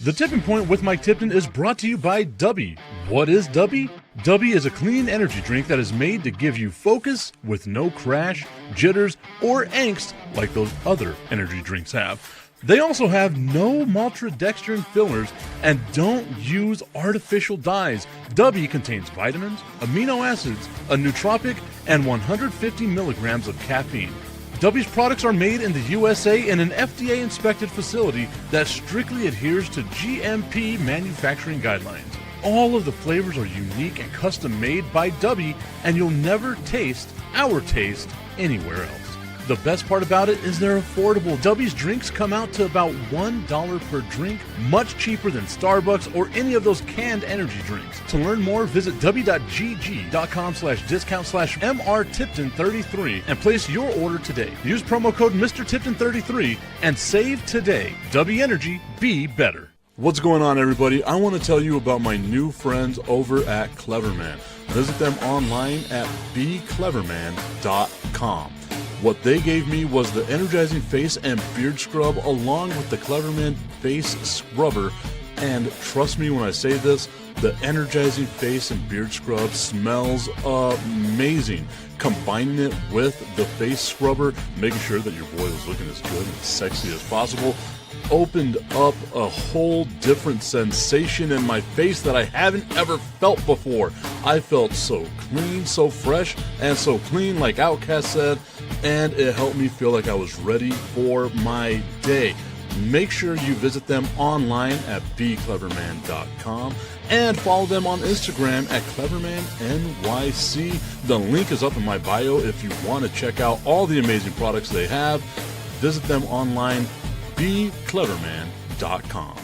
The Tipping Point with Mike Tipton is brought to you by Dubby. What is Dubby? Dubby is a clean energy drink that is made to give you focus with no crash, jitters, or angst like those other energy drinks have. They also have no maltodextrin fillers and don't use artificial dyes. Dubby contains vitamins, amino acids, a nootropic, and 150 milligrams of caffeine. Dubby's products are made in the USA in an FDA-inspected facility that strictly adheres to GMP manufacturing guidelines. All of the flavors are unique and custom-made by Dubby, and you'll never taste our taste anywhere else. The best part about it is they're affordable. Dubby's drinks come out to about $1 per drink, much cheaper than Starbucks or any of those canned energy drinks. To learn more, visit w.gg.com/discount/MRTipton33 and place your order today. Use promo code MrTipton33 and save today. Dubby Energy, be better. What's going on, everybody? I want to tell you about my new friends over at Cleverman. Visit them online at becleverman.com. What they gave me was the energizing face and beard scrub along with the Cleverman face scrubber. And trust me when I say this, the energizing face and beard scrub smells amazing. Combining it with the face scrubber, making sure that your boy was looking as good and sexy as possible, opened up a whole different sensation in my face that I haven't ever felt before. I felt so clean, so fresh, and so clean, like Outcast said, and it helped me feel like I was ready for my day. Make sure you visit them online at becleverman.com and follow them on Instagram at clevermannyc. The link is up in my bio if you want to check out all the amazing products they have. Visit them online, becleverman.com.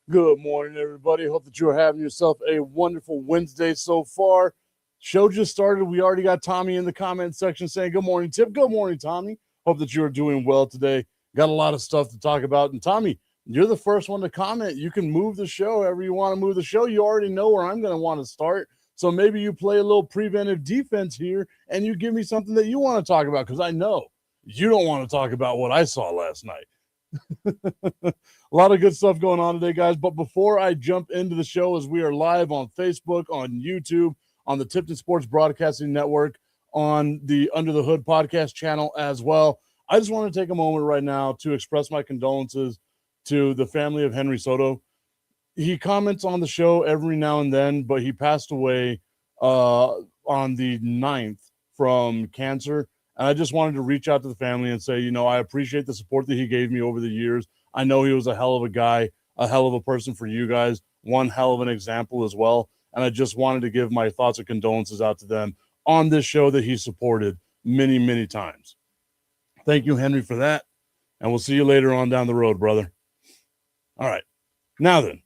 Good morning, everybody. Hope that you are having yourself a wonderful Wednesday so far. Show just started. We already got Tommy in the comment section saying, good morning, Tip. Good morning, Tommy. Hope that you are doing well today. Got a lot of stuff to talk about. And Tommy, you're the first one to comment. You can move the show however you want to move the show. You already know where I'm going to want to start. So maybe you play a little preventive defense here and you give me something that you want to talk about, because I know you don't want to talk about what I saw last night. A lot of good stuff going on today, guys. But before I jump into the show, as we are live on Facebook, on YouTube, on the Tipton Sports Broadcasting Network, on the Under the Hood podcast channel as well, I just want to take a moment right now to express my condolences to the family of Henry Soto. He comments on the show every now and then, but he passed away on the 9th from cancer. And I just wanted to reach out to the family and say, you know, I appreciate the support that he gave me over the years. I know he was a hell of a guy, a hell of a person for you guys, one hell of an example as well. And I just wanted to give my thoughts and condolences out to them on this show that he supported many, many times. Thank you, Henry, for that. And we'll see you later on down the road, brother. All right. Now then,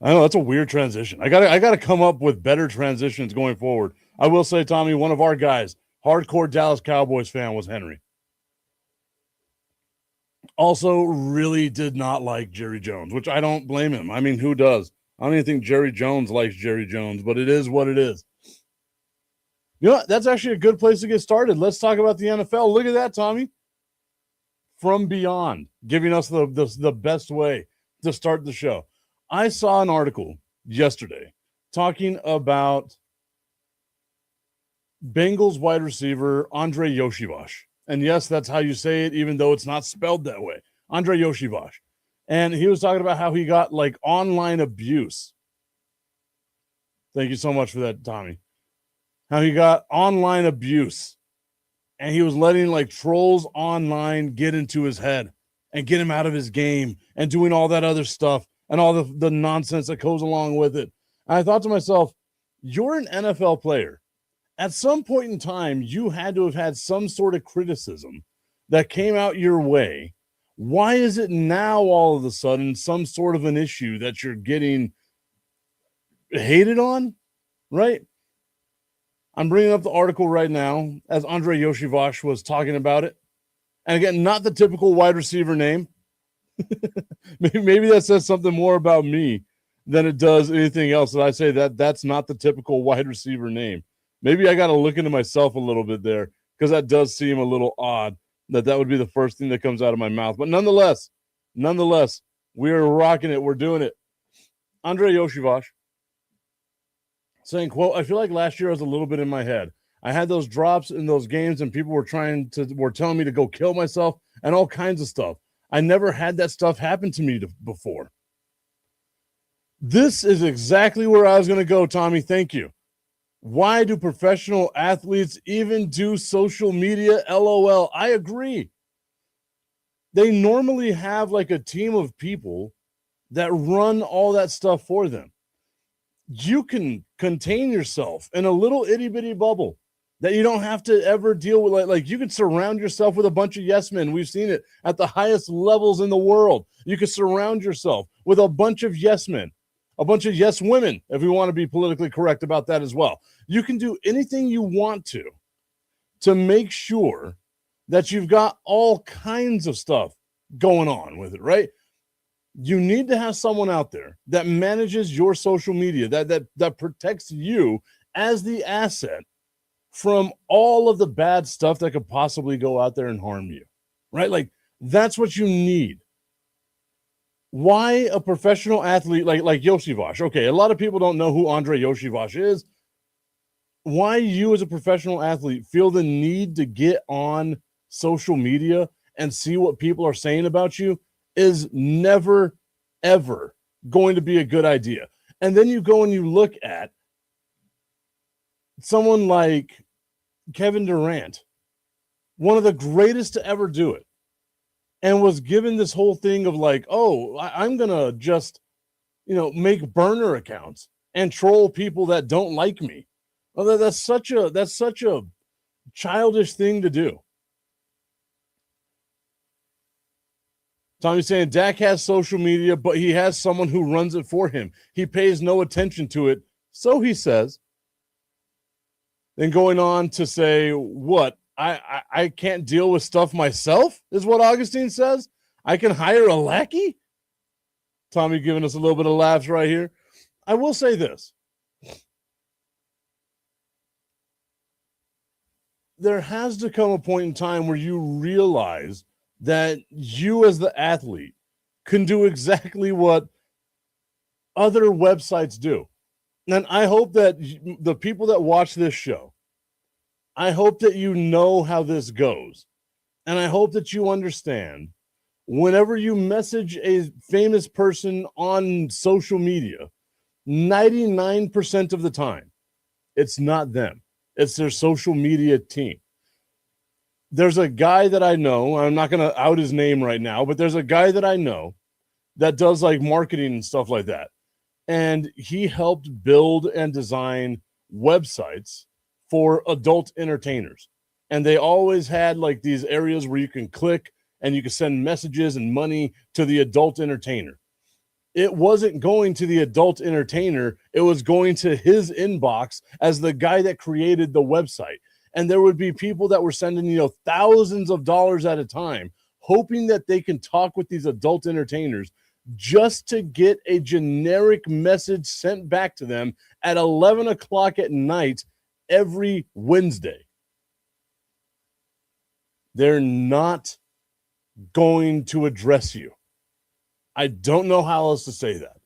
I know that's a weird transition. I gotta come up with better transitions going forward. I will say, Tommy, one of our guys, hardcore Dallas Cowboys fan, was Henry. Also, really did not like Jerry Jones, which I don't blame him. I mean, who does? I don't even think Jerry Jones likes Jerry Jones, but it is what it is. You know what? That's actually a good place to get started. Let's talk about the NFL. Look at that, Tommy. From Beyond, giving us the best way to start the show. I saw an article yesterday talking about Bengals wide receiver Andre Yoshivas. And yes, that's how you say it, even though it's not spelled that way. Andre Yoshivas. And he was talking about how he got like online abuse. Thank you so much for that, Tommy. How he got online abuse. And he was letting like trolls online get into his head. and get him out of his game and doing all that other stuff and all the nonsense that goes along with it. And I thought to myself, you're an NFL player. At some point in time, you had to have had some sort of criticism that came out your way. Why is it now all of a sudden some sort of an issue that you're getting hated on, right? I'm bringing up the article right now as Andre Yoshivash was talking about it. And again, not the typical wide receiver name. Maybe that says something more about me than it does anything else. That I say that's not the typical wide receiver name. Maybe I got to look into myself a little bit there, because that does seem a little odd that would be the first thing that comes out of my mouth. But nonetheless, we are rocking it. We're doing it. Andre Yoshivash saying, quote, I feel like last year I was a little bit in my head. I had those drops in those games and people were telling me to go kill myself and all kinds of stuff. I never had that stuff happen to me before. This is exactly where I was going to go, Tommy. Thank you. Why do professional athletes even do social media? LOL. I agree. They normally have like a team of people that run all that stuff for them. You can contain yourself in a little itty bitty bubble that you don't have to ever deal with. Like you can surround yourself with a bunch of yes men. We've seen it at the highest levels in the world. You can surround yourself with a bunch of yes men, a bunch of yes women, if we want to be politically correct about that as well. You can do anything you want to make sure that you've got all kinds of stuff going on with it, right? You need to have someone out there that manages your social media, that protects you as the asset from all of the bad stuff that could possibly go out there and harm you, right? Like that's what you need. Why a professional athlete like Yoshivash? Okay, a lot of people don't know who Andre Yoshivash is. Why you as a professional athlete feel the need to get on social media and see what people are saying about you is never, ever going to be a good idea. And then you go and you look at someone like Kevin Durant, one of the greatest to ever do it, and was given this whole thing of like, oh, I'm going to just, make burner accounts and troll people that don't like me. Well, that's such a childish thing to do. Tommy's saying Dak has social media, but he has someone who runs it for him. He pays no attention to it, so he says. Then going on to say, what? I can't deal with stuff myself, is what Augustine says. I can hire a lackey? Tommy giving us a little bit of laughs right here. I will say this. There has to come a point in time where you realize that you as the athlete can do exactly what other websites do. And I hope that the people that watch this show, I hope that you know how this goes. And I hope that you understand whenever you message a famous person on social media, 99% of the time, it's not them. It's their social media team. There's a guy that I know, I'm not going to out his name right now, but there's a guy that I know that does like marketing and stuff like that. And he helped build and design websites for adult entertainers. And they always had like these areas where you can click and you can send messages and money to the adult entertainer. It wasn't going to the adult entertainer. It was going to his inbox as the guy that created the website. And there would be people that were sending, thousands of dollars at a time, hoping that they can talk with these adult entertainers just to get a generic message sent back to them at 11 o'clock at night every Wednesday. They're not going to address you. I don't know how else to say that.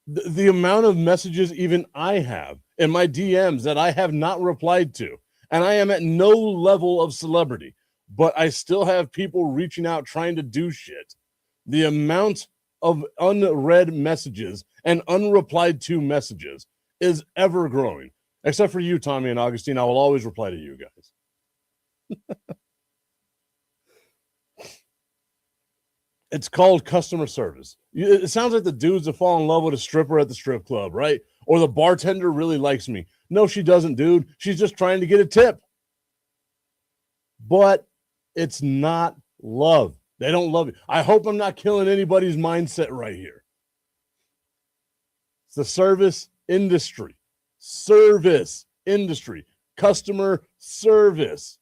The amount of messages even I have in my DMs that I have not replied to, and I am at no level of celebrity, but I still have people reaching out trying to do shit. The amount of unread messages and unreplied to messages is ever growing. Except for you, Tommy and Augustine, I will always reply to you guys. It's called customer service. It sounds like the dudes that fall in love with a stripper at the strip club, right? Or the bartender really likes me. No, she doesn't, dude. She's just trying to get a tip. But it's not love. They don't love you. I hope I'm not killing anybody's mindset right here. It's the service industry. Service industry. Customer service.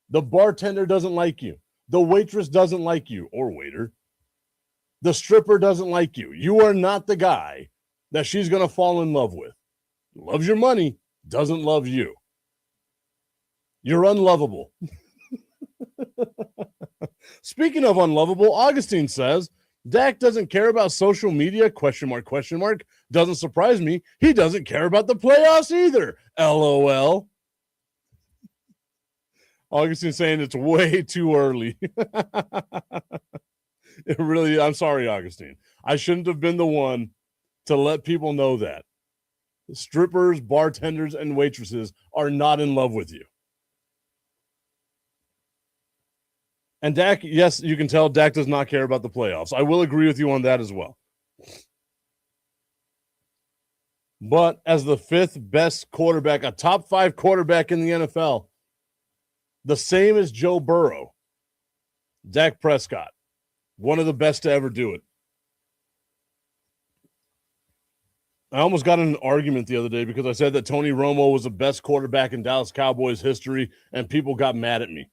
The bartender doesn't like you. The waitress doesn't like you, or waiter. The stripper doesn't like you. You are not the guy that she's going to fall in love with. Loves your money, doesn't love you. You're unlovable. Speaking of unlovable, Augustine says, Dak doesn't care about social media, question mark. Doesn't surprise me. He doesn't care about the playoffs either. LOL. Augustine saying it's way too early. It really, I'm sorry, Augustine. I shouldn't have been the one to let people know that. Strippers, bartenders, and waitresses are not in love with you. And Dak, yes, you can tell Dak does not care about the playoffs. I will agree with you on that as well. But as the fifth best quarterback, a top 5 quarterback in the NFL, the same as Joe Burrow, Dak Prescott, one of the best to ever do it. I almost got in an argument the other day because I said that Tony Romo was the best quarterback in Dallas Cowboys history, and people got mad at me.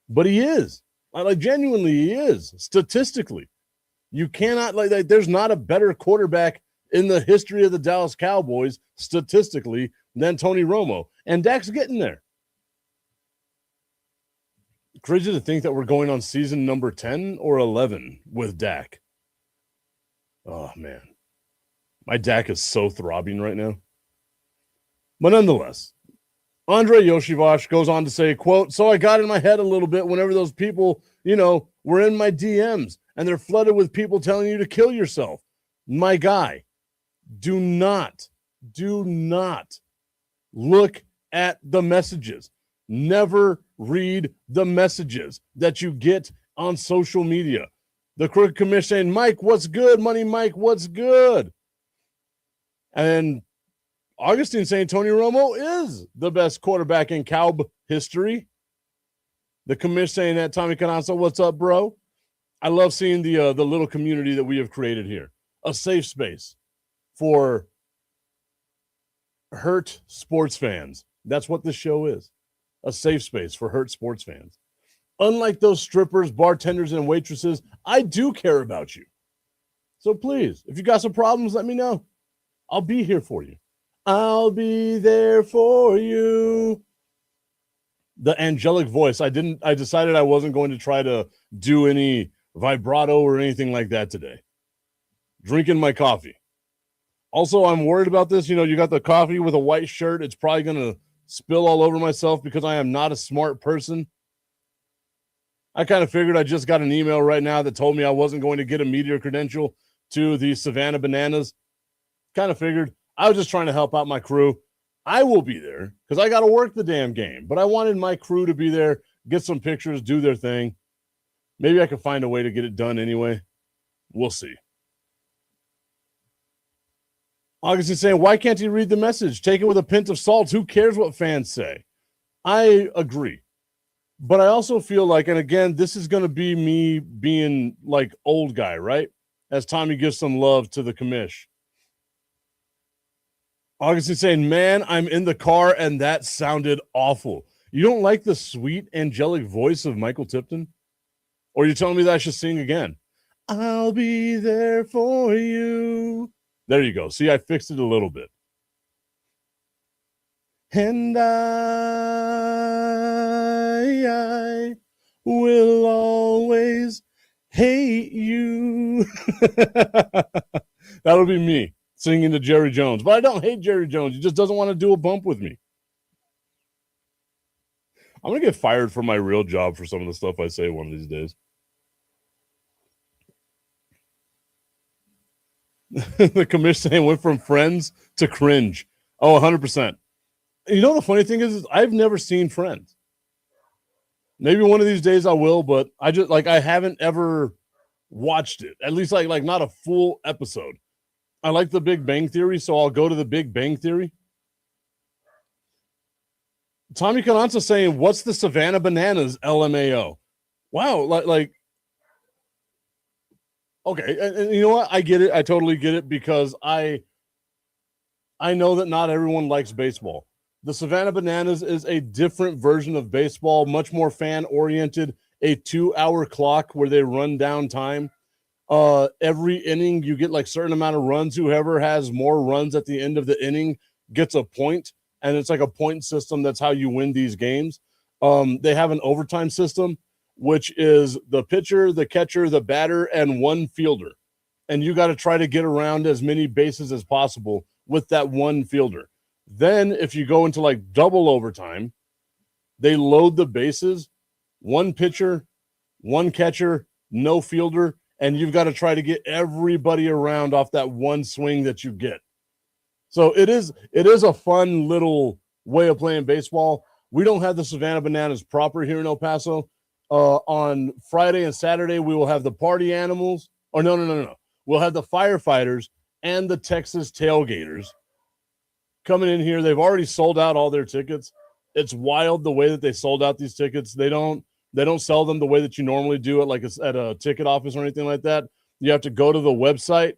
But he is. Like, genuinely, he is. Statistically. You cannot, like, there's not a better quarterback in the history of the Dallas Cowboys, statistically, than Tony Romo. And Dak's getting there. Crazy to think that we're going on season number 10 or 11 with Dak. Oh, man. My Dak is so throbbing right now. But nonetheless, Andre Yoshivash goes on to say, quote, so I got in my head a little bit whenever those people, were in my DMs and they're flooded with people telling you to kill yourself. My guy, do not look at the messages. Never read the messages that you get on social media. The Crooked Commission saying, Mike, what's good? Money Mike, what's good? And Augustine saying Tony Romo is the best quarterback in Cowb history. The commission saying that Tommy Cananza, what's up, bro? I love seeing the little community that we have created here. A safe space for hurt sports fans. That's what this show is. A safe space for hurt sports fans. Unlike those strippers, bartenders, and waitresses, I do care about you. So please, if you got some problems, let me know. I'll be here for you. I'll be there for you. The angelic voice. I decided I wasn't going to try to do any vibrato or anything like that today. Drinking my coffee. Also, I'm worried about this. You got the coffee with a white shirt. It's probably going to spill all over myself because I am not a smart person. I kind of figured I just got an email right now that told me I wasn't going to get a media credential to the Savannah Bananas. Kind of figured I was just trying to help out my crew. I will be there because I got to work the damn game, but I wanted my crew to be there, get some pictures, do their thing. Maybe I could find a way to get it done anyway. We'll see. August is saying, why can't he read the message? Take it with a pinch of salt. Who cares what fans say? I agree. But I also feel like, and again, this is going to be me being like old guy, right? As Tommy gives some love to the commish. August is saying, man, I'm in the car and that sounded awful. You don't like the sweet, angelic voice of Michael Tipton? Or are you telling me that I should sing again? I'll be there for you. There you go. See, I fixed it a little bit. And I will always hate you. That'll be me singing to Jerry Jones. But I don't hate Jerry Jones. He just doesn't want to do a bump with me. I'm going to get fired from my real job for some of the stuff I say one of these days. The commission went from friends to cringe. Oh, 100%. You know, the funny thing is I've never seen Friends. Maybe one of these days I will, but I haven't ever watched it, at least like not a full episode. I like the Big Bang Theory, so I'll go to the Big Bang Theory. Tommy Cananza saying, what's the Savannah Bananas LMAO? Wow, like okay, and you know what? I get it. I totally get it because I know that not everyone likes baseball. The Savannah Bananas is a different version of baseball, much more fan-oriented, a 2-hour clock where they run down time. Every inning, you get like certain amount of runs. Whoever has more runs at the end of the inning gets a point, and it's like a point system. That's how you win these games. They have an overtime system, which is the pitcher, the catcher, the batter, and one fielder. And you got to try to get around as many bases as possible with that one fielder. Then if you go into like double overtime, they load the bases, one pitcher, one catcher, no fielder, and you've got to try to get everybody around off that one swing that you get. So it is a fun little way of playing baseball. We don't have the Savannah Bananas proper here in El Paso. On Friday and Saturday, we will have the party animals. Or no. We'll have the firefighters and the Texas tailgaters coming in here. They've already sold out all their tickets. It's wild the way that they sold out these tickets. They don't sell them the way that you normally do at a ticket office or anything like that. You have to go to the website.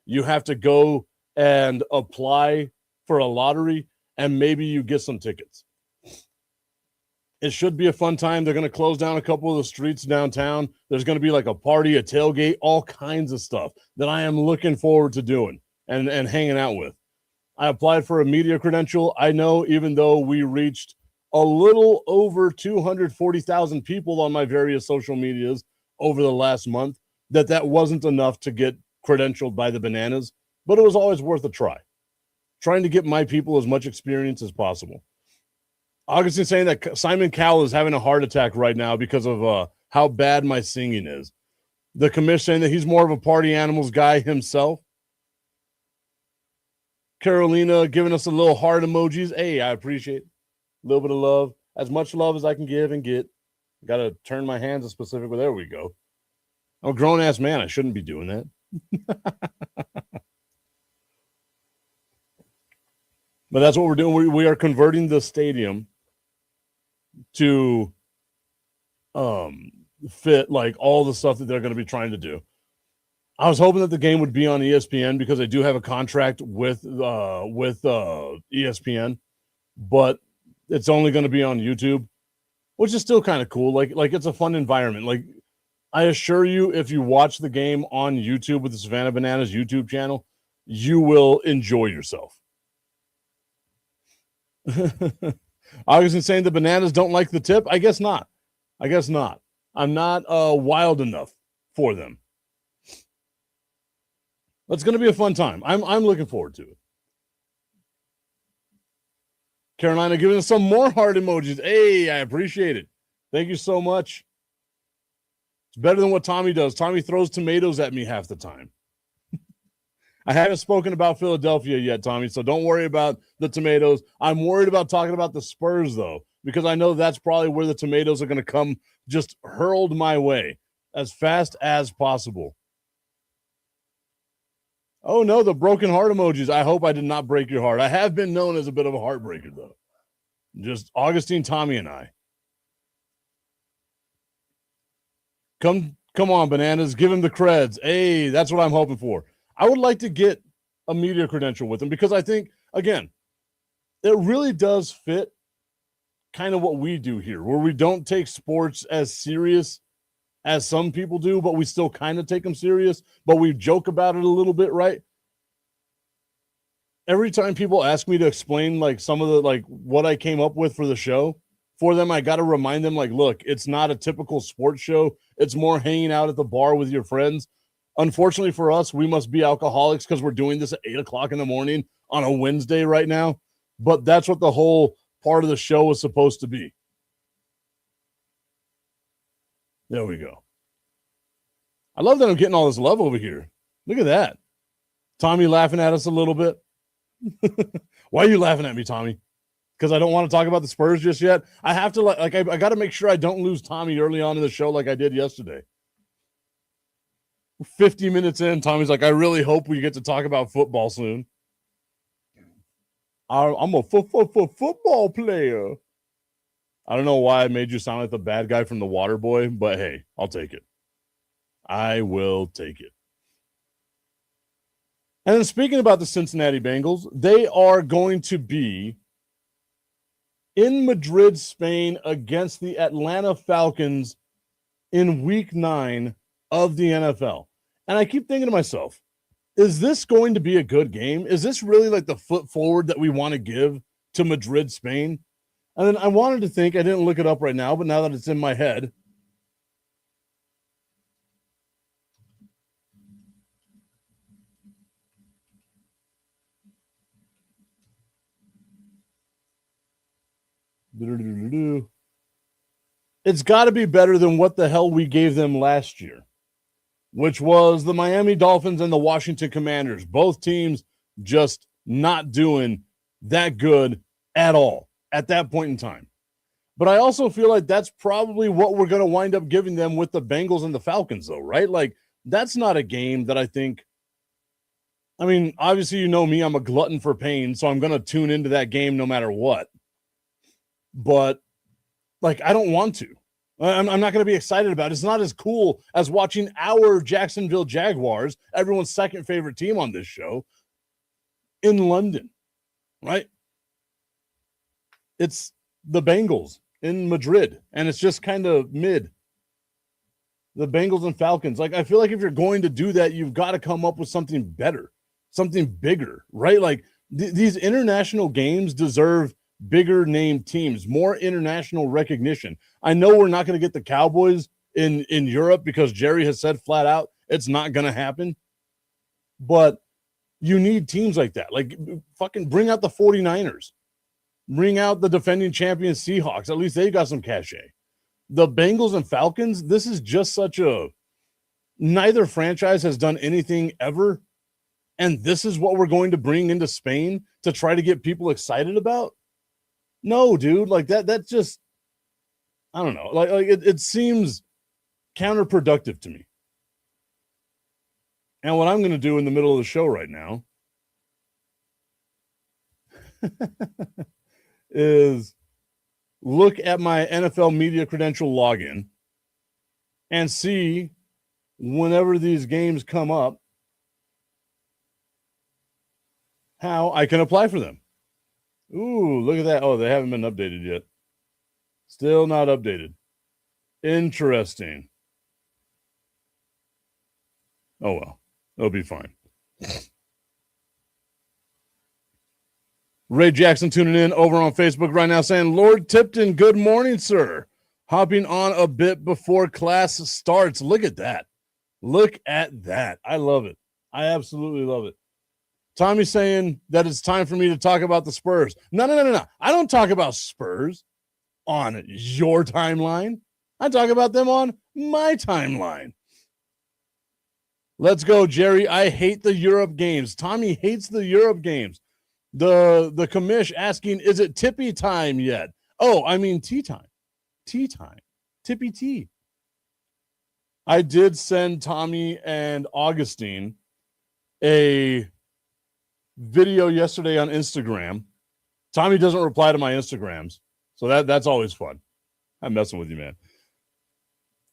You have to go and apply for a lottery, and maybe you get some tickets. It should be a fun time. They're going to close down a couple of the streets downtown. There's going to be like a party, a tailgate, all kinds of stuff that I am looking forward to doing and hanging out with. I applied for a media credential. I know even though we reached a little over 240,000 people on my various social medias over the last month, that wasn't enough to get credentialed by the Bananas, but it was always worth a try. Trying to get my people as much experience as possible. Augustine saying that Simon Cowell is having a heart attack right now because of how bad my singing is. The commission saying that he's more of a party animals guy himself. Carolina giving us a little heart emojis. Hey, I appreciate it. A little bit of love. As much love as I can give and get. Got to turn my hands a specific way. There we go. I'm a grown-ass man. I shouldn't be doing that. But that's what we're doing. We are converting the stadium to fit like all the stuff that they're going to be trying to do. I was hoping that the game would be on ESPN because I do have a contract with ESPN, but it's only going to be on YouTube, which is still kind of cool. Like it's a fun environment. Like I assure you, if you watch the game on YouTube with the Savannah Bananas YouTube channel, you will enjoy yourself. Augustine saying the Bananas don't like the tip. I guess not. I'm not wild enough for them. It's going to be a fun time. I'm looking forward to it. Carolina giving us some more heart emojis. Hey, I appreciate it. Thank you so much. It's better than what Tommy does. Tommy throws tomatoes at me half the time. I haven't spoken about Philadelphia yet, Tommy, so don't worry about the tomatoes. I'm worried about talking about the Spurs, though, because I know that's probably where the tomatoes are going to come just hurled my way as fast as possible. Oh, no, the broken heart emojis. I hope I did not break your heart. I have been known as a bit of a heartbreaker, though. Just Augustine, Tommy, and I. Come on, Bananas. Give him the creds. Hey, that's what I'm hoping for. I would like to get a media credential with him because I think, again, it really does fit kind of what we do here, where we don't take sports as serious as some people do, but we still kind of take them serious, but we joke about it a little bit, right? Every time people ask me to explain like some of the like what I came up with for the show for them, I got to remind them like, look, it's not a typical sports show. It's more hanging out at the bar with your friends. Unfortunately for us, we must be alcoholics because we're doing this at 8:00 in the morning on a Wednesday right now. But that's what the whole part of the show was supposed to be. There we go. I love that I'm getting all this love over here. Look at that. Tommy laughing at us a little bit. Why are you laughing at me, Tommy? Because I don't want to talk about the Spurs just yet. I have to I got to make sure I don't lose Tommy early on in the show like I did yesterday. 50 minutes in, Tommy's like, I really hope we get to talk about football soon. I'm a football player. I don't know why I made you sound like the bad guy from The Water Boy, but hey, I'll take it. I will take it. And then speaking about the Cincinnati Bengals, they are going to be in Madrid, Spain, against the Atlanta Falcons in week 9 of the NFL. And I keep thinking to myself, is this going to be a good game? Is this really like the foot forward that we want to give to Madrid, Spain? And then I wanted to think, I didn't look it up right now, but now that it's in my head, it's got to be better than what the hell we gave them last year, which was the Miami Dolphins and the Washington Commanders. Both teams just not doing that good at all at that point in time. But I also feel like that's probably what we're going to wind up giving them with the Bengals and the Falcons, though, right? Like, that's not a game that I think – I mean, obviously, you know me, I'm a glutton for pain, so I'm going to tune into that game no matter what. But, like, I don't want to. I'm not going to be excited about it. It's not as cool as watching our Jacksonville Jaguars, everyone's second favorite team on this show, in London, right? It's the Bengals in Madrid, and it's just kind of mid. The Bengals and Falcons. Like, I feel like if you're going to do that, you've got to come up with something better, something bigger, right? Like, these international games deserve bigger name teams, more international recognition. I know we're not going to get the Cowboys in Europe because Jerry has said flat out it's not going to happen. But you need teams like that. Like, fucking bring out the 49ers. Bring out the defending champion Seahawks. At least they got some cachet. The Bengals and Falcons, this is just such a – neither franchise has done anything ever. And this is what we're going to bring into Spain to try to get people excited about? No, dude. Like, that's just – I don't know. Like it seems counterproductive to me. And what I'm going to do in the middle of the show right now is look at my NFL media credential login and see whenever these games come up how I can apply for them. Ooh, look at that. Oh, they haven't been updated yet. Still not updated. Interesting. Oh, well. It'll be fine. Ray Jackson tuning in over on Facebook right now saying, Lord Tipton, good morning, sir. Hopping on a bit before class starts. Look at that. Look at that. I love it. I absolutely love it. Tommy's saying that it's time for me to talk about the Spurs. No. I don't talk about Spurs on your timeline. I talk about them on my timeline. Let's go, Jerry. I hate the Europe games. Tommy hates the Europe games. The commish asking, is it tippy time yet? Oh, I mean tea time. Tea time. Tippy tea. I did send Tommy and Augustine a video yesterday on Instagram. Tommy doesn't reply to my Instagrams, so that's always fun. I'm messing with you, man.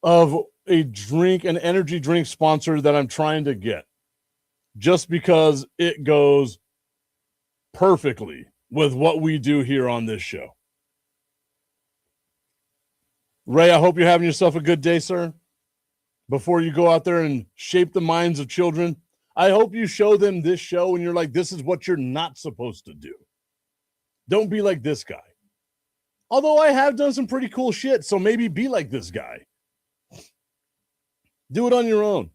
Of an energy drink sponsor that I'm trying to get just because it goes perfectly with what we do here on this show. Ray, I hope you're having yourself a good day, sir. Before you go out there and shape the minds of children, I hope you show them this show and you're like, this is what you're not supposed to do. Don't be like this guy. Although I have done some pretty cool shit, so maybe be like this guy. Do it on your own.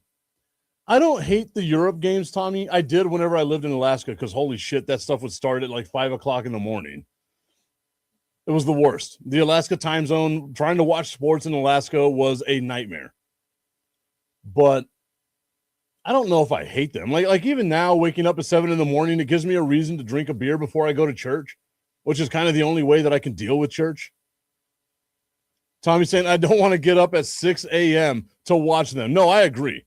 I don't hate the Europe games, Tommy. I did whenever I lived in Alaska because holy shit, that stuff would start at like 5 o'clock in the morning. It was the worst. The Alaska time zone, trying to watch sports in Alaska was a nightmare. But I don't know if I hate them. Like even now, waking up at 7 in the morning, it gives me a reason to drink a beer before I go to church, which is kind of the only way that I can deal with church. Tommy's saying, I don't want to get up at 6 a.m. to watch them. No, I agree.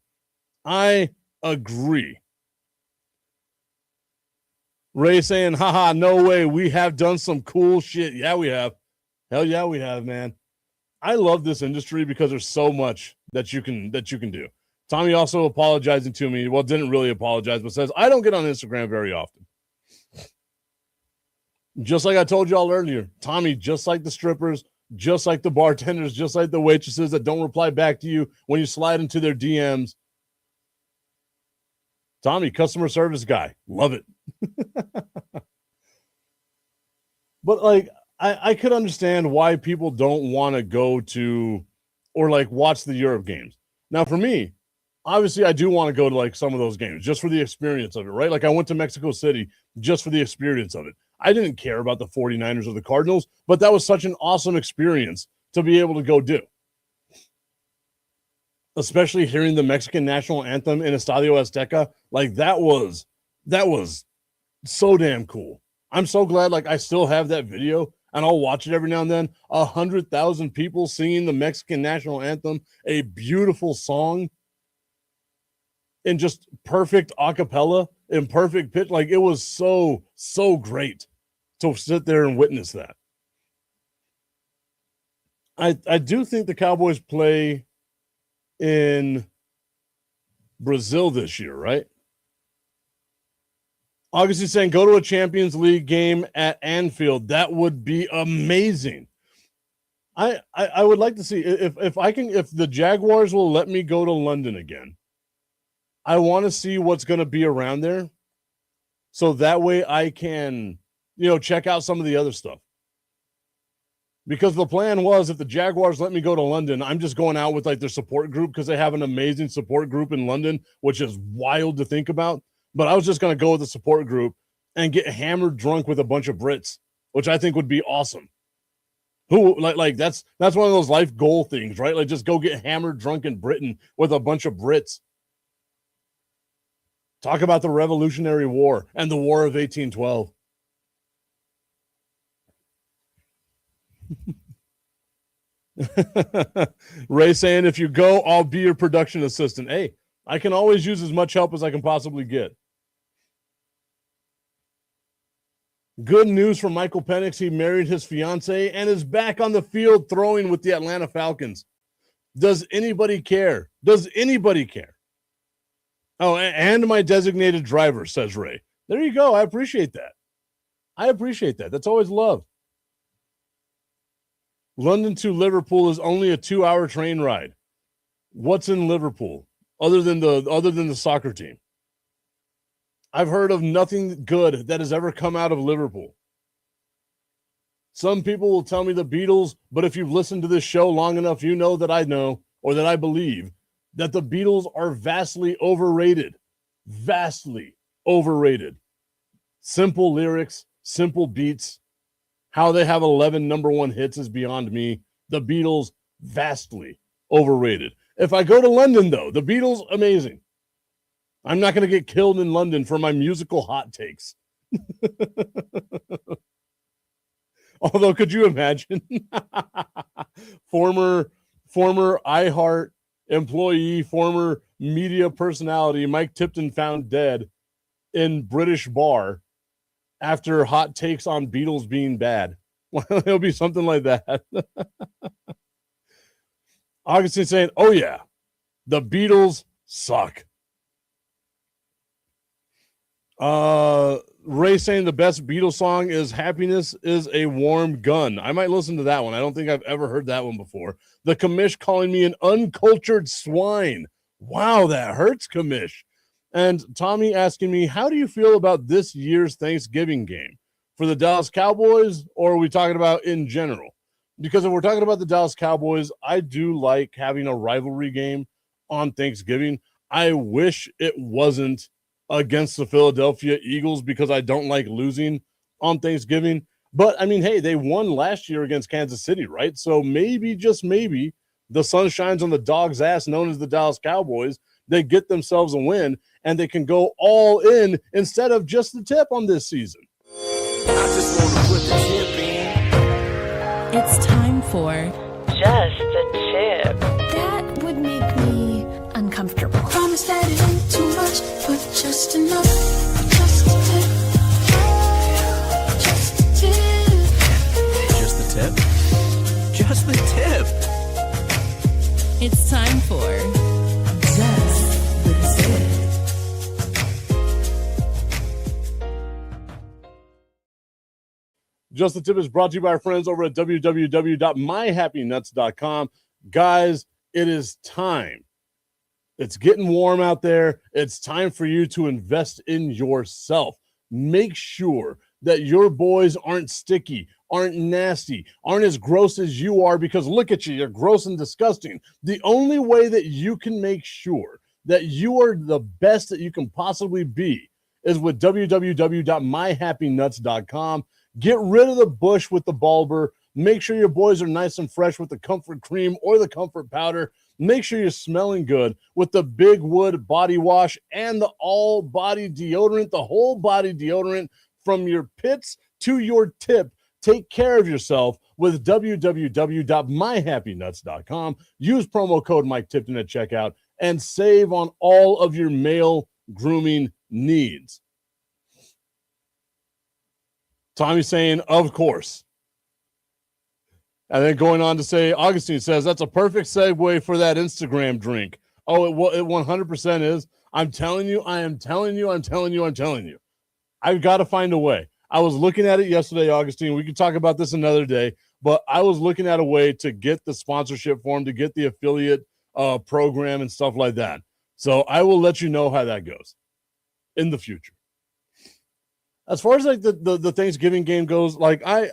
I agree. Ray saying, haha, no way. We have done some cool shit. Yeah, we have. Hell yeah, we have, man. I love this industry because there's so much that you can do. Tommy also apologizing to me. Well, didn't really apologize, but says, I don't get on Instagram very often. Just like I told y'all earlier, Tommy, just like the strippers, just like the bartenders, just like the waitresses that don't reply back to you when you slide into their DMs. Tommy, customer service guy. Love it. But like, I could understand why people don't want to go to or like watch the Europe games. Now, for me, obviously, I do want to go to like some of those games just for the experience of it, right? Like I went to Mexico City just for the experience of it. I didn't care about the 49ers or the Cardinals, but that was such an awesome experience to be able to go do. Especially hearing the Mexican national anthem in Estadio Azteca, like that was so damn cool. I'm so glad like I still have that video and I'll watch it every now and then. 100,000 people singing the Mexican national anthem, a beautiful song in just perfect a cappella, in perfect pitch. Like it was so great to sit there and witness that. I do think the Cowboys play in Brazil this year, right? August is saying, go to a Champions League game at Anfield. That would be amazing. I would like to see if the Jaguars will let me go to London again. I want to see what's going to be around there. So that way I can, check out some of the other stuff. Because the plan was if the Jaguars let me go to London, I'm just going out with like their support group because they have an amazing support group in London, which is wild to think about. But I was just going to go with the support group and get hammered drunk with a bunch of Brits, which I think would be awesome. Who like that's one of those life goal things, right? Like just go get hammered drunk in Britain with a bunch of Brits. Talk about the Revolutionary War and the War of 1812. Ray saying, if you go, I'll be your production assistant. Hey, I can always use as much help as I can possibly get. Good news from Michael Penix. He married his fiance and is back on the field throwing with the Atlanta Falcons. Does anybody care? Does anybody care? Oh, and my designated driver, says Ray. There you go. I appreciate that. That's always love. London to Liverpool is only a 2-hour train ride. What's in Liverpool other than the soccer team? I've heard of nothing good that has ever come out of Liverpool. Some people will tell me the Beatles, but if you've listened to this show long enough, you know that I know, or that I believe, that the Beatles are vastly overrated. Vastly overrated. Simple lyrics, simple beats. How they have 11 number one hits is beyond me. The Beatles, vastly overrated. If I go to London, though, the Beatles, amazing. I'm not going to get killed in London for my musical hot takes. Although, could you imagine? former iHeart employee, former media personality, Mike Tipton found dead in British bar after hot takes on Beatles being bad. It'll be something like that. Augustine saying, oh yeah, the Beatles suck. Ray saying the best Beatles song is Happiness is a Warm Gun. I might listen to that one. I don't think I've ever heard that one before. The commish calling me an uncultured swine. Wow, that hurts, commish. And Tommy asking me, how do you feel about this year's Thanksgiving game? For the Dallas Cowboys, or are we talking about in general? Because if we're talking about the Dallas Cowboys, I do like having a rivalry game on Thanksgiving. I wish it wasn't against the Philadelphia Eagles because I don't like losing on Thanksgiving. But, I mean, hey, they won last year against Kansas City, right? So maybe, just maybe, the sun shines on the dog's ass known as the Dallas Cowboys. They get themselves a win, and they can go all in instead of just the tip on this season. I just want to put the tip in. It's time for Just a tip. That would make me uncomfortable. Promise that it ain't too much, but just enough. Just a tip. Just a tip. Just the tip? Just the tip. It's time for Just the Tip. Just the Tip is brought to you by our friends over at www.myhappynuts.com. Guys, it is time. It's getting warm out there. It's time for you to invest in yourself. Make sure that your boys aren't sticky, aren't nasty, aren't as gross as you are, because look at you, you're gross and disgusting. The only way that you can make sure that you are the best that you can possibly be is with www.myhappynuts.com. Get rid of the bush with the bulber. Make sure your boys are nice and fresh with the comfort cream or the comfort powder. Make sure you're smelling good with the Big Wood body wash and the all body deodorant, the whole body deodorant from your pits to your tip. Take care of yourself with www.myhappynuts.com. Use promo code Mike Tipton at checkout and save on all of your male grooming needs. Tommy saying, of course. And then going on to say, Augustine says, that's a perfect segue for that Instagram drink. Oh, it 100% is. I'm telling you. I've got to find a way. I was looking at it yesterday, Augustine. We can talk about this another day, but I was looking at a way to get the sponsorship for him, to get the affiliate program and stuff like that. So I will let you know how that goes in the future. As far as like the Thanksgiving game goes, like I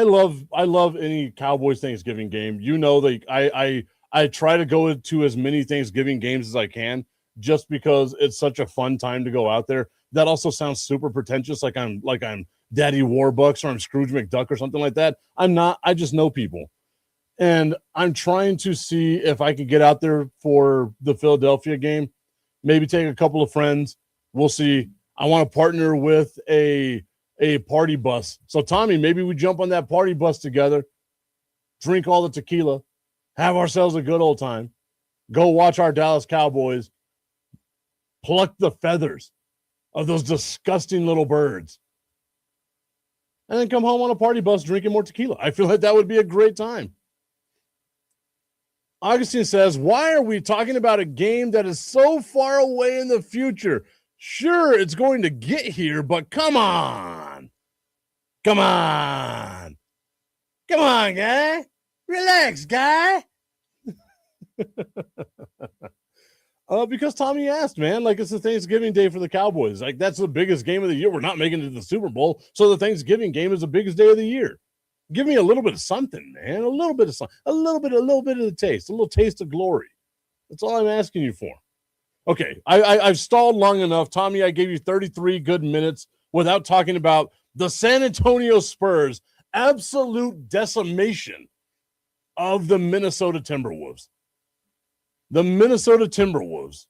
love any Cowboys Thanksgiving game. You know, like I try to go to as many Thanksgiving games as I can, just because it's such a fun time to go out there. That also sounds super pretentious, like I'm Daddy Warbucks or I'm Scrooge McDuck or something like that. I'm not. I just know people, and I'm trying to see if I can get out there for the Philadelphia game. Maybe take a couple of friends. We'll see. I want to partner with a party bus. So, Tommy, maybe we jump on that party bus together, drink all the tequila, have ourselves a good old time, go watch our Dallas Cowboys pluck the feathers of those disgusting little birds, and then come home on a party bus drinking more tequila. I feel like that would be a great time. Augustine says, why are we talking about a game that is so far away in the future? Sure, it's going to get here, but come on. Come on, guy. Relax, guy. Because Tommy asked, man, like it's the Thanksgiving day for the Cowboys. Like that's the biggest game of the year. We're not making it to the Super Bowl, so the Thanksgiving game is the biggest day of the year. Give me a little bit of something, man. A little bit of something. A little bit of the taste. A little taste of glory. That's all I'm asking you for. Okay, I've stalled long enough. Tommy, I gave you 33 good minutes without talking about the San Antonio Spurs' absolute decimation of the Minnesota Timberwolves. The Minnesota Timberwolves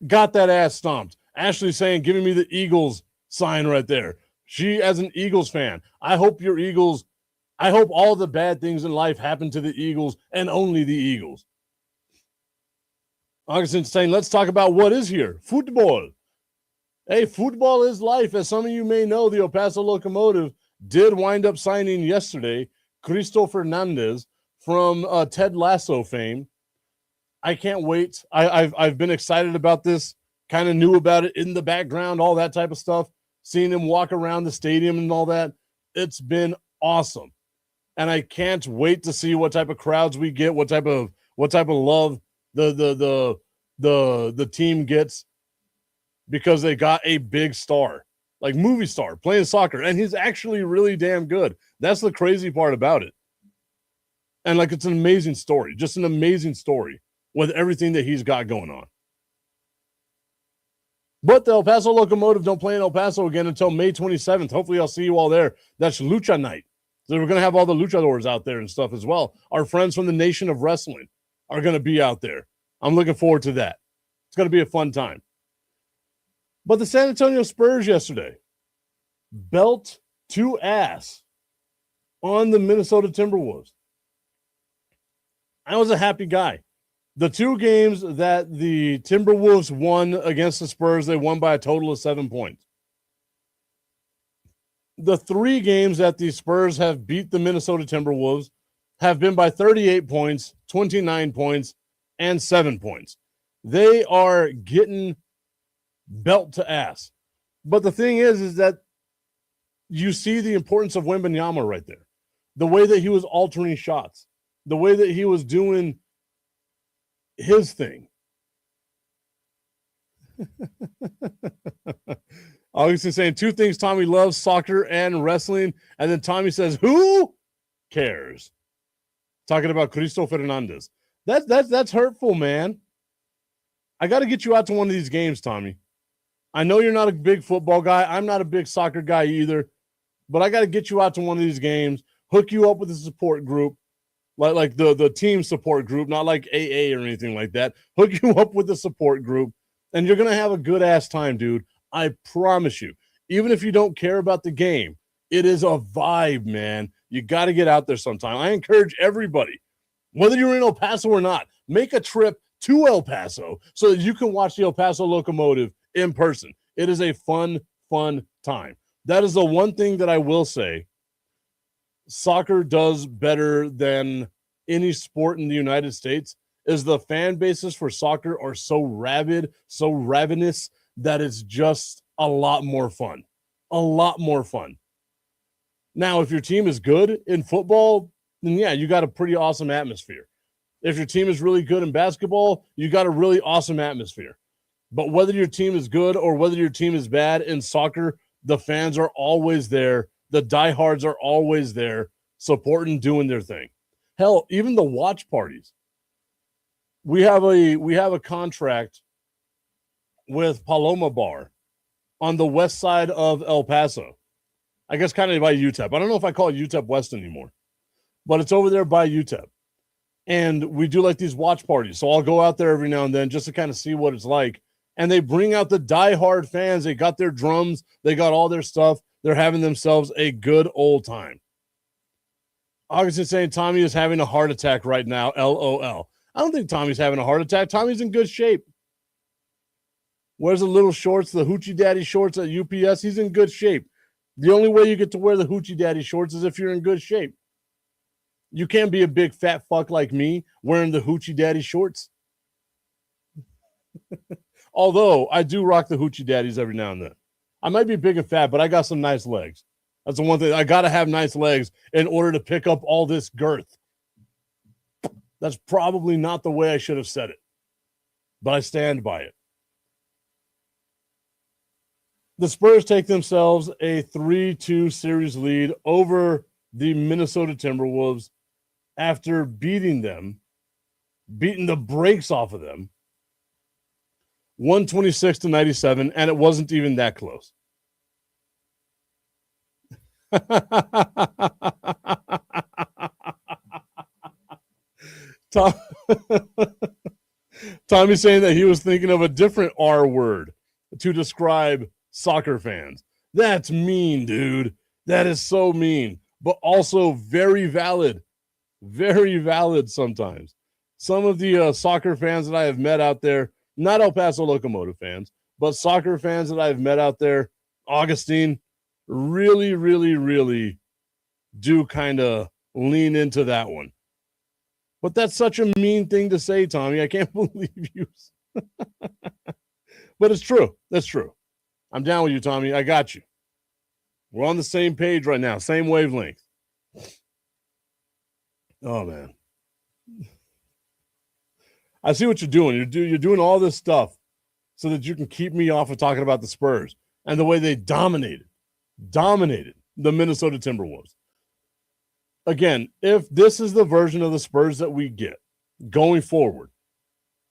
got that ass stomped. Ashley saying, giving me the Eagles sign right there. She, as an Eagles fan, I hope all the bad things in life happen to the Eagles and only the Eagles. Augustine saying, let's talk about what is here. Football. Hey, football is life. As some of you may know, the El Paso Locomotive did wind up signing yesterday Cristo Fernandez from Ted Lasso fame. I can't wait. I've been excited about this, kind of knew about it in the background, all that type of stuff, seeing him walk around the stadium and all that. It's been awesome. And I can't wait to see what type of crowds we get, what type of love the team gets, because they got a big star, like movie star, playing soccer, and he's actually really damn good. That's the crazy part about it. And like, it's an amazing story, just an amazing story with everything that he's got going on. But the El Paso Locomotive don't play in El Paso again until May 27th. Hopefully I'll see you all there. That's Lucha Night. So we're going to have all the luchadors out there and stuff as well. Our friends from the Nation of Wrestling are going to be out there. I'm looking forward to that. It's going to be a fun time. But the San Antonio Spurs yesterday, belt to ass on the Minnesota Timberwolves. I was a happy guy. The 2 games that the Timberwolves won against the Spurs, they won by a total of 7 points. The 3 games that the Spurs have beat the Minnesota Timberwolves have been by 38 points, 29 points, and 7 points. They are getting belt to ass. But the thing is that you see the importance of Wembanyama right there. The way that he was altering shots, the way that he was doing his thing. Augustin saying 2 things Tommy loves, soccer and wrestling. And then Tommy says, who cares? Talking about Cristo Fernandez. That's hurtful, man. I got to get you out to one of these games, Tommy. I know you're not a big football guy. I'm not a big soccer guy either. But I got to get you out to one of these games, hook you up with a support group, like the team support group, not like AA or anything like that. Hook you up with the support group, and you're going to have a good-ass time, dude. I promise you. Even if you don't care about the game, it is a vibe, man. You got to get out there sometime. I encourage everybody, whether you're in El Paso or not, make a trip to El Paso so that you can watch the El Paso Locomotive in person. It is a fun time. That is the one thing that I will say soccer does better than any sport in the United States is the fan bases for soccer are so rabid, so ravenous that it's just a lot more fun. A lot more fun. Now, if your team is good in football, then yeah, you got a pretty awesome atmosphere. If your team is really good in basketball, you got a really awesome atmosphere. But whether your team is good or whether your team is bad in soccer, the fans are always there. The diehards are always there, supporting, doing their thing. Hell, even the watch parties. We have a contract with Paloma Bar on the west side of El Paso. I guess kind of by UTEP. I don't know if I call it UTEP West anymore, but it's over there by UTEP. And we do like these watch parties. So I'll go out there every now and then just to kind of see what it's like. And they bring out the diehard fans. They got their drums. They got all their stuff. They're having themselves a good old time. Augustin saying Tommy is having a heart attack right now. LOL. I don't think Tommy's having a heart attack. Tommy's in good shape. Wears the little shorts, the Hoochie Daddy shorts at UPS. He's in good shape. The only way you get to wear the Hoochie Daddy shorts is if you're in good shape. You can't be a big fat fuck like me wearing the Hoochie Daddy shorts. Although I do rock the Hoochie Daddies every now and then. I might be big and fat, but I got some nice legs. That's the one thing. I got to have nice legs in order to pick up all this girth. That's probably not the way I should have said it, but I stand by it. The Spurs take themselves a 3-2 series lead over the Minnesota Timberwolves after beating the brakes off of them, 126-97, and it wasn't even that close. Tommy's saying that he was thinking of a different R word to describe soccer fans. That's mean, dude. That is so mean, but also very valid. Very valid sometimes. Some of the soccer fans that I have met out there, not El Paso Locomotive fans, but soccer fans that I've met out there, Augustine, really, really, really do kind of lean into that one. But that's such a mean thing to say, Tommy. I can't believe you. But it's true. That's true. I'm down with you, Tommy. I got you. We're on the same page right now, same wavelength. Oh, man. I see what you're doing. You're doing all this stuff so that you can keep me off of talking about the Spurs and the way they dominated the Minnesota Timberwolves. Again, if this is the version of the Spurs that we get going forward,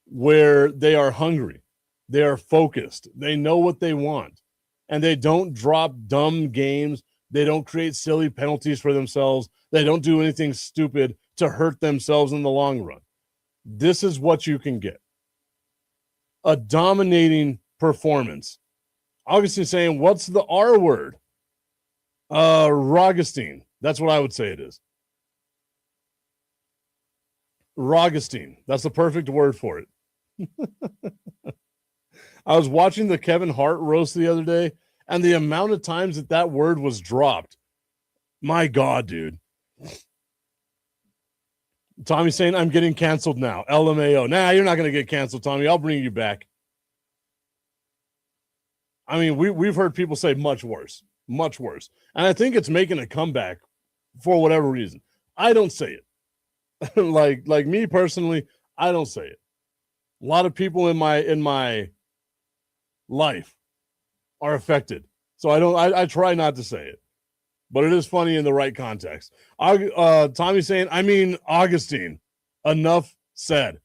where they are hungry, they are focused, they know what they want, and they don't drop dumb games, they don't create silly penalties for themselves, they don't do anything stupid to hurt themselves in the long run. This is what you can get. A dominating performance. Augustine saying, what's the R word? Rogustine. That's what I would say it is. Rogastine. That's the perfect word for it. I was watching the Kevin Hart roast the other day, and the amount of times that word was dropped. My God, dude. Tommy saying, I'm getting canceled now. LMAO. Nah, you're not going to get canceled, Tommy. I'll bring you back. I mean, we've heard people say much worse. Much worse. And I think it's making a comeback for whatever reason. I don't say it. like me personally, I don't say it. A lot of people in my life are affected. So I try not to say it. But it is funny in the right context. Tommy saying, I mean, Augustine. Enough said.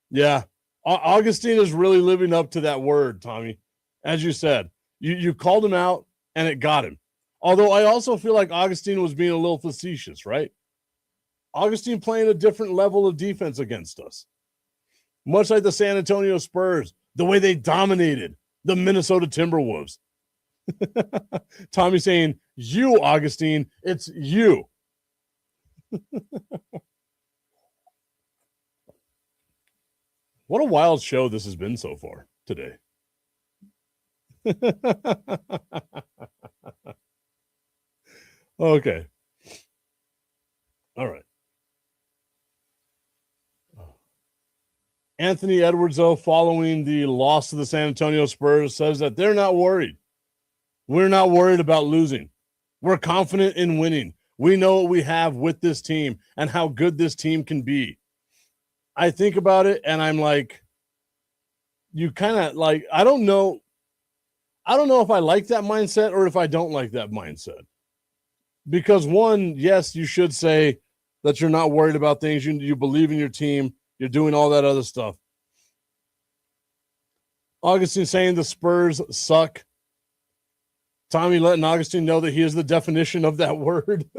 Yeah. Augustine is really living up to that word, Tommy. As you said, you called him out and it got him. Although I also feel like Augustine was being a little facetious, right? Augustine playing a different level of defense against us. Much like the San Antonio Spurs, the way they dominated the Minnesota Timberwolves. Tommy saying, you, Augustine, it's you. What a wild show this has been so far today. Okay. All right. Anthony Edwards, though, following the loss to the San Antonio Spurs, says that they're not worried. We're not worried about losing. We're confident in winning. We know what we have with this team and how good this team can be. I think about it and I'm like, you kind of like, I don't know if I like that mindset or if I don't like that mindset. Because one, yes, you should say that you're not worried about things. You believe in your team. You're doing all that other stuff. Augustine saying the Spurs suck. Tommy letting Augustine know that he is the definition of that word.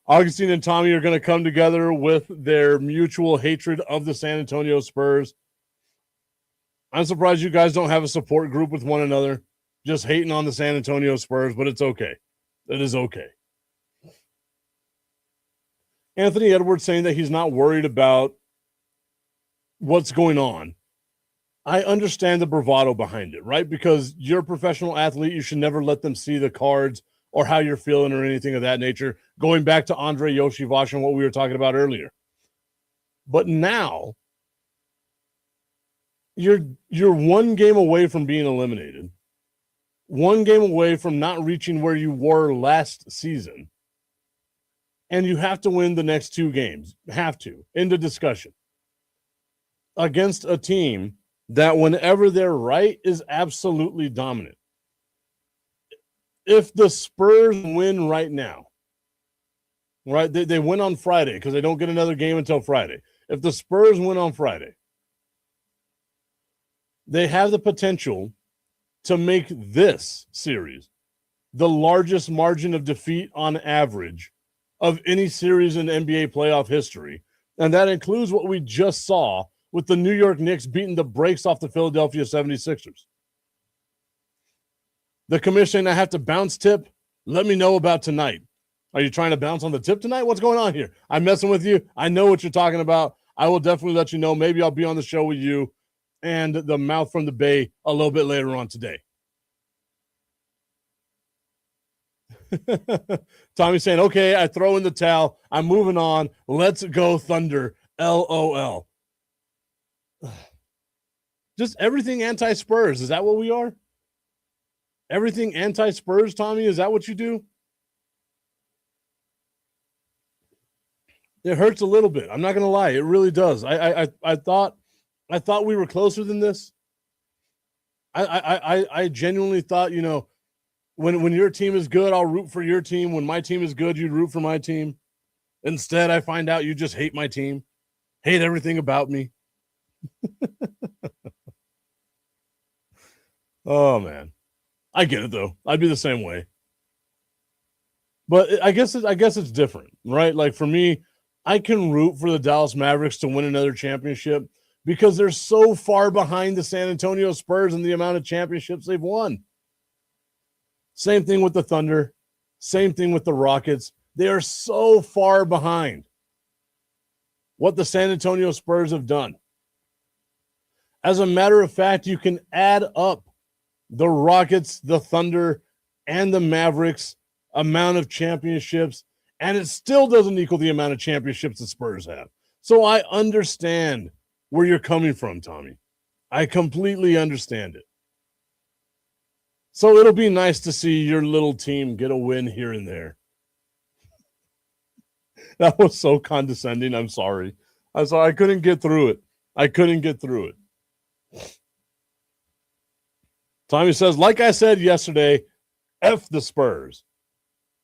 Augustine and Tommy are going to come together with their mutual hatred of the San Antonio Spurs. I'm surprised you guys don't have a support group with one another, just hating on the San Antonio Spurs, but it's okay. It is okay. Anthony Edwards saying that he's not worried about what's going on. I understand the bravado behind it, right? Because you're a professional athlete. You should never let them see the cards or how you're feeling or anything of that nature. Going back to Andre Yoshivash and what we were talking about earlier. But now you're one game away from being eliminated. One game away from not reaching where you were last season. And you have to win the next two games. Have to. End of discussion. Against a team that whenever they're right is absolutely dominant. If the Spurs win right now, right, they win on Friday because they don't get another game until Friday. If the Spurs win on Friday, they have the potential to make this series the largest margin of defeat on average of any series in NBA playoff history. And that includes what we just saw with the New York Knicks beating the brakes off the Philadelphia 76ers. The commission, I have to bounce tip. Let me know about tonight. Are you trying to bounce on the tip tonight? What's going on here? I'm messing with you. I know what you're talking about. I will definitely let you know. Maybe I'll be on the show with you and the mouth from the Bay a little bit later on today. Tommy's saying, okay, I throw in the towel. I'm moving on. Let's go Thunder. LOL. Just everything anti-Spurs. Is that what we are? Everything anti-Spurs, Tommy? Is that what you do? It hurts a little bit. I'm not going to lie. It really does. I thought we were closer than this. I genuinely thought, when your team is good, I'll root for your team. When my team is good, you'd root for my team. Instead, I find out you just hate my team, hate everything about me. Oh, man. I get it, though. I'd be the same way. But I guess it's different, right? Like, for me, I can root for the Dallas Mavericks to win another championship because they're so far behind the San Antonio Spurs in the amount of championships they've won. Same thing with the Thunder. Same thing with the Rockets. They are so far behind. what the San Antonio Spurs have done. As a matter of fact, you can add up the Rockets, the Thunder, and the Mavericks amount of championships, and it still doesn't equal the amount of championships the Spurs have. So I understand where you're coming from, Tommy. I completely understand it. So it'll be nice to see your little team get a win here and there. That was so condescending. I'm sorry. I couldn't get through it. Tommy says, like I said yesterday, F the Spurs.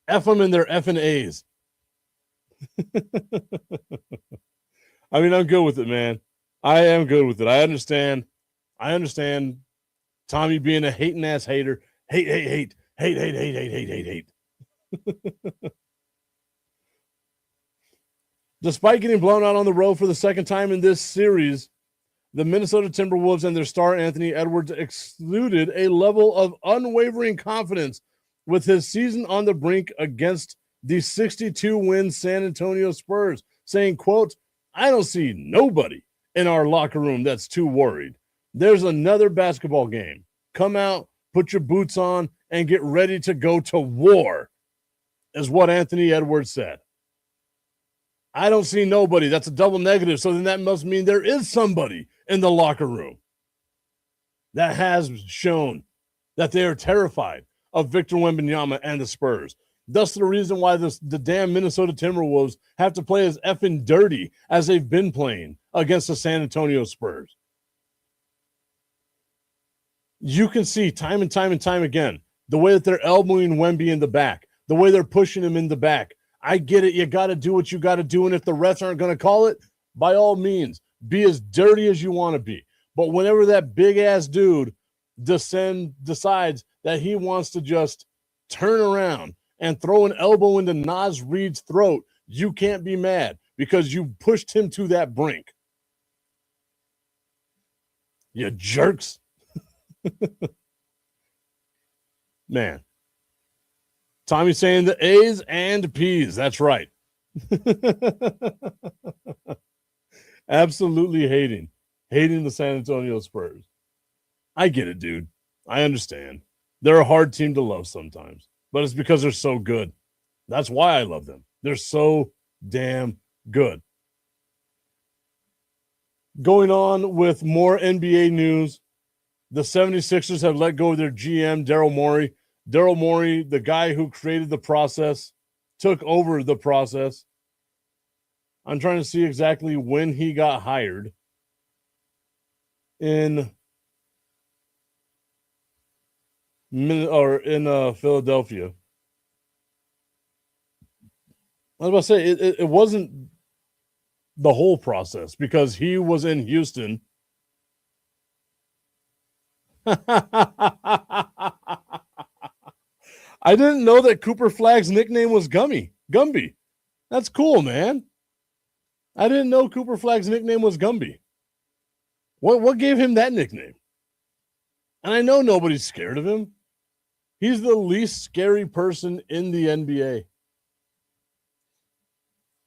F them in their effing A's. I mean, I'm good with it, man. I am good with it. I understand Tommy being a hating ass hater. Hate. Despite getting blown out on the road for the second time in this series, the Minnesota Timberwolves and their star Anthony Edwards exuded a level of unwavering confidence with his season on the brink against the 62-win San Antonio Spurs, saying, quote, I don't see nobody in our locker room that's too worried. There's another basketball game. Come out, put your boots on, and get ready to go to war, is what Anthony Edwards said. I don't see nobody. That's a double negative. So then that must mean there is somebody in the locker room that has shown that they are terrified of Victor Wembanyama and the Spurs. Thus the reason why the damn Minnesota Timberwolves have to play as effing dirty as they've been playing against the San Antonio Spurs. You can see time and time again the way that they're elbowing Wemby in the back, the way they're pushing him in the back. I get it. You got to do what you got to do. And if the refs aren't going to call it, by all means, be as dirty as you want to be. But whenever that big-ass dude decides that he wants to just turn around and throw an elbow into Naz Reid's throat, you can't be mad because you pushed him to that brink. You jerks. Man. Tommy's saying the A's and P's. That's right. Absolutely hating the San Antonio Spurs. I get it, dude. I understand. They're a hard team to love sometimes, but it's because they're so good. That's why I love them. They're so damn good. Going on with more NBA news, the 76ers have let go of their GM, Daryl Morey. Daryl Morey, the guy who created the process, took over the process. I'm trying to see exactly when he got hired. In Philadelphia. I was about to say, it wasn't the whole process because he was in Houston. I didn't know that Cooper Flagg's nickname was Gumby. That's cool, man. I didn't know Cooper Flagg's nickname was Gumby. What gave him that nickname? And I know nobody's scared of him. He's the least scary person in the NBA.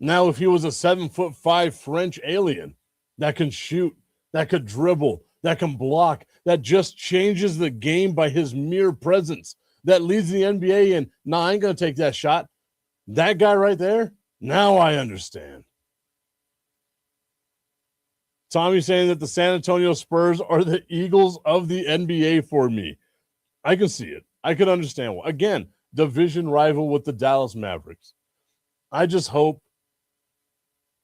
Now, if he was a 7'5" French alien that can shoot, that could dribble, that can block, that just changes the game by his mere presence, that leads the NBA in, nah, I ain't going to take that shot. That guy right there, now I understand. Tommy's saying that the San Antonio Spurs are the Eagles of the NBA for me. I can see it. I can understand. Again, division rival with the Dallas Mavericks. I just hope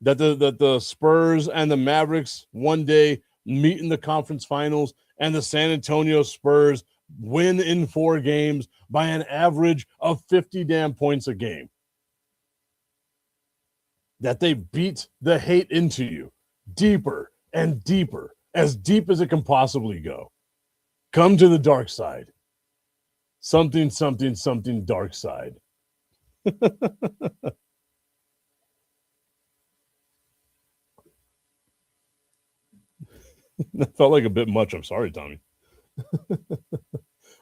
that the Spurs and the Mavericks one day meet in the conference finals and the San Antonio Spurs win in 4 games by an average of 50 damn points a game. That they beat the hate into you deeper and deeper, as deep as it can possibly go. Come to the dark side. Something dark side. That felt like a bit much. I'm sorry, Tommy.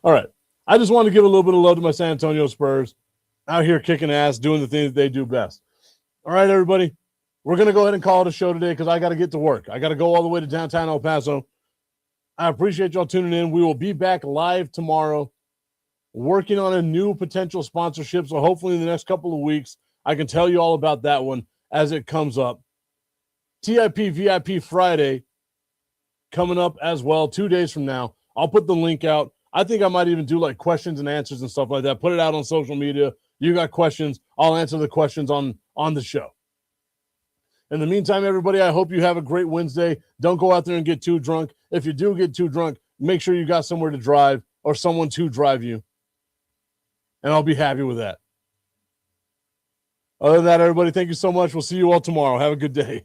All right. I just want to give a little bit of love to my San Antonio Spurs out here kicking ass, doing the things that they do best. All right, everybody. we're going to go ahead and call it a show today because I got to get to work. I got to go all the way to downtown El Paso. I appreciate y'all tuning in. We will be back live tomorrow working on a new potential sponsorship. So hopefully in the next couple of weeks, I can tell you all about that one as it comes up. TIP VIP Friday coming up as well 2 days from now. I'll put the link out. I think I might even do like questions and answers and stuff like that. Put it out on social media. You got questions, I'll answer the questions on the show. In the meantime, everybody, I hope you have a great Wednesday. Don't go out there and get too drunk. If you do get too drunk, make sure you got somewhere to drive or someone to drive you. And I'll be happy with that. Other than that, everybody, thank you so much. We'll see you all tomorrow. Have a good day.